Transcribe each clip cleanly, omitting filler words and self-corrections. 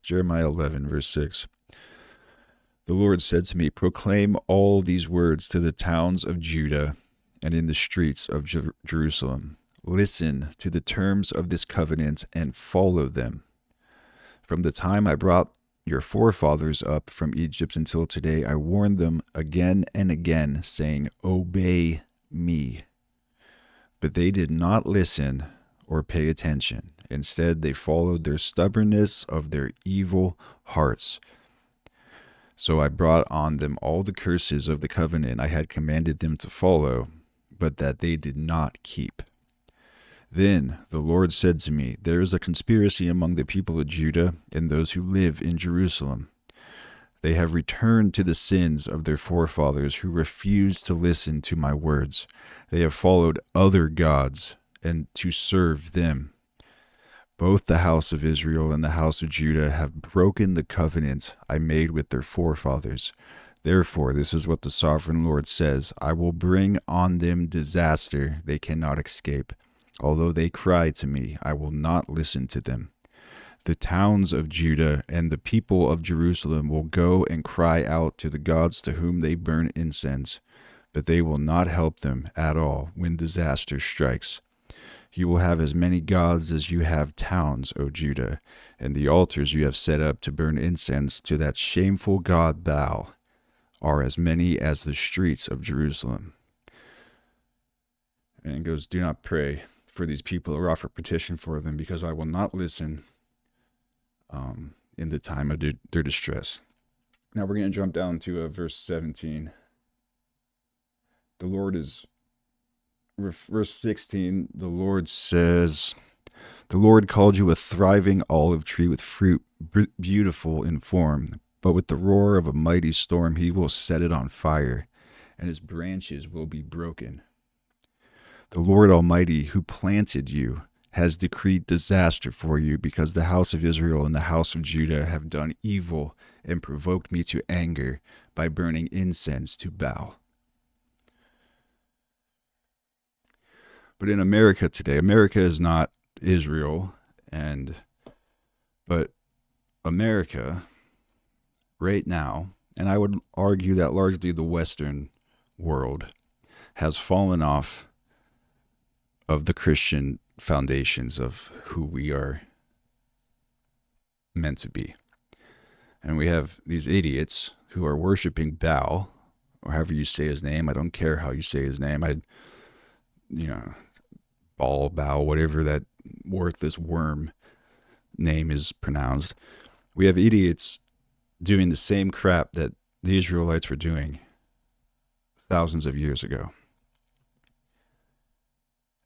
Jeremiah 11, verse 6. The Lord said to me, proclaim all these words to the towns of Judah and in the streets of Jerusalem. Listen to the terms of this covenant and follow them. From the time I brought your forefathers up from Egypt until today, I warned them again and again, saying, obey me. But they did not listen or pay attention. Instead, they followed their stubbornness of their evil hearts. So I brought on them all the curses of the covenant I had commanded them to follow, but that they did not keep. Then the Lord said to me, there is a conspiracy among the people of Judah and those who live in Jerusalem. They have returned to the sins of their forefathers who refused to listen to my words. They have followed other gods and to serve them. Both the house of Israel and the house of Judah have broken the covenant I made with their forefathers. Therefore, this is what the sovereign Lord says, I will bring on them disaster they cannot escape. Although they cry to me, I will not listen to them. The towns of Judah and the people of Jerusalem will go and cry out to the gods to whom they burn incense, but they will not help them at all when disaster strikes. You will have as many gods as you have towns, O Judah, and the altars you have set up to burn incense to that shameful god Baal are as many as the streets of Jerusalem. And it goes, do not pray for these people or offer petition for them, because I will not listen in the time of their distress. Now we're going to jump down to verse 17. The Lord is... Verse 16, the Lord says, the Lord called you a thriving olive tree with fruit beautiful in form, but with the roar of a mighty storm he will set it on fire, and his branches will be broken. The Lord Almighty, who planted you, has decreed disaster for you, because the house of Israel and the house of Judah have done evil and provoked me to anger by burning incense to Baal. But in America today, America is not Israel, but America right now, and I would argue that largely the Western world, has fallen off of the Christian foundations of who we are meant to be. And we have these idiots who are worshiping Baal, or however you say his name. I don't care how you say his name. Baal, whatever that worthless worm name is pronounced. We have idiots doing the same crap that the Israelites were doing thousands of years ago.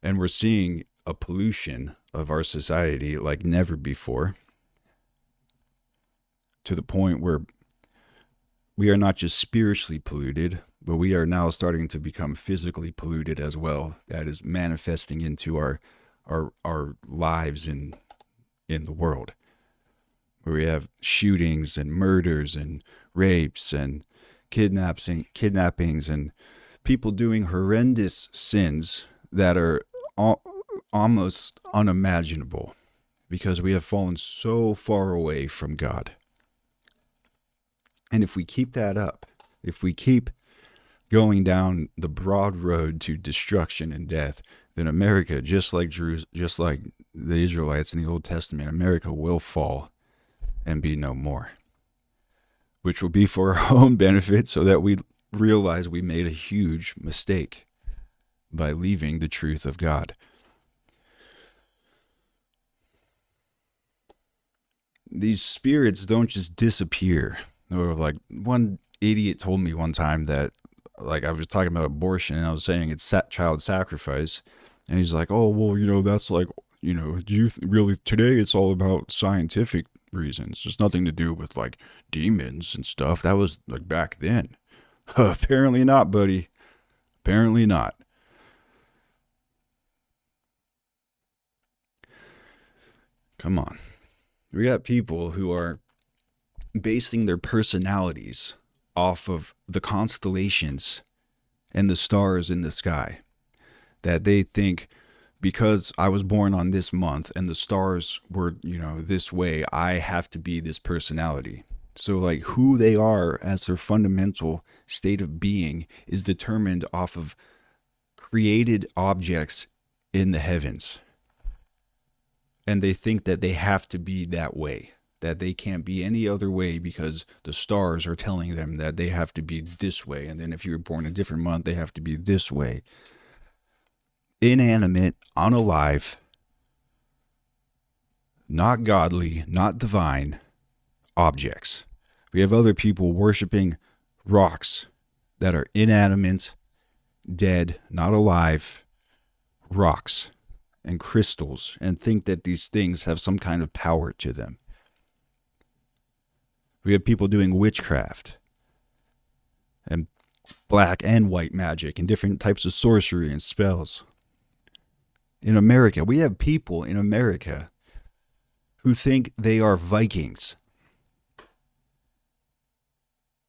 And we're seeing a pollution of our society like never before, to the point where we are not just spiritually polluted, but we are now starting to become physically polluted as well. That is manifesting into our lives in the world, where we have shootings and murders and rapes and kidnappings and people doing horrendous sins that are almost unimaginable, because we have fallen so far away from God. And if we keep that up, if we keep going down the broad road to destruction and death, then America, just like the Israelites in the Old Testament, America will fall and be no more, which will be for our own benefit, so that we realize we made a huge mistake by leaving the truth of God. These spirits don't just disappear. Or like one idiot told me one time that, like, I was talking about abortion and I was saying it's child sacrifice. And he's like, oh, well, that's like, really today it's all about scientific reasons. There's nothing to do with like demons and stuff. That was like back then. Apparently not, buddy. Apparently not. Come on. We got people who are basing their personalities off of the constellations and the stars in the sky, that they think because I was born on this month and the stars were, this way, I have to be this personality. So, like, who they are as their fundamental state of being is determined off of created objects in the heavens. And they think that they have to be that way, that they can't be any other way because the stars are telling them that they have to be this way. And then if you were born a different month, they have to be this way. Inanimate, unalive, not godly, not divine objects. We have other people worshiping rocks that are inanimate, dead, not alive, rocks and crystals, and think that these things have some kind of power to them. We have people doing witchcraft and black and white magic and different types of sorcery and spells. In America, we have people in America who think they are Vikings.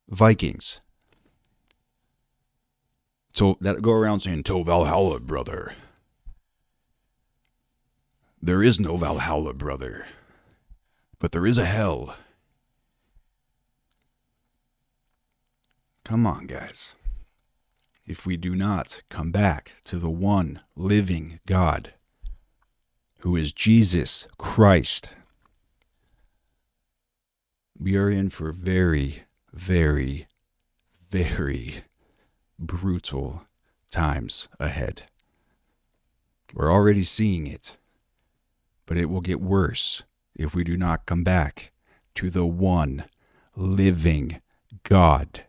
Vikings. So that go around saying, "To Valhalla, brother." There is no Valhalla, brother. But there is a hell. Come on, guys. If we do not come back to the one living God, who is Jesus Christ, we are in for very, very, very brutal times ahead. We're already seeing it, but it will get worse if we do not come back to the one living God.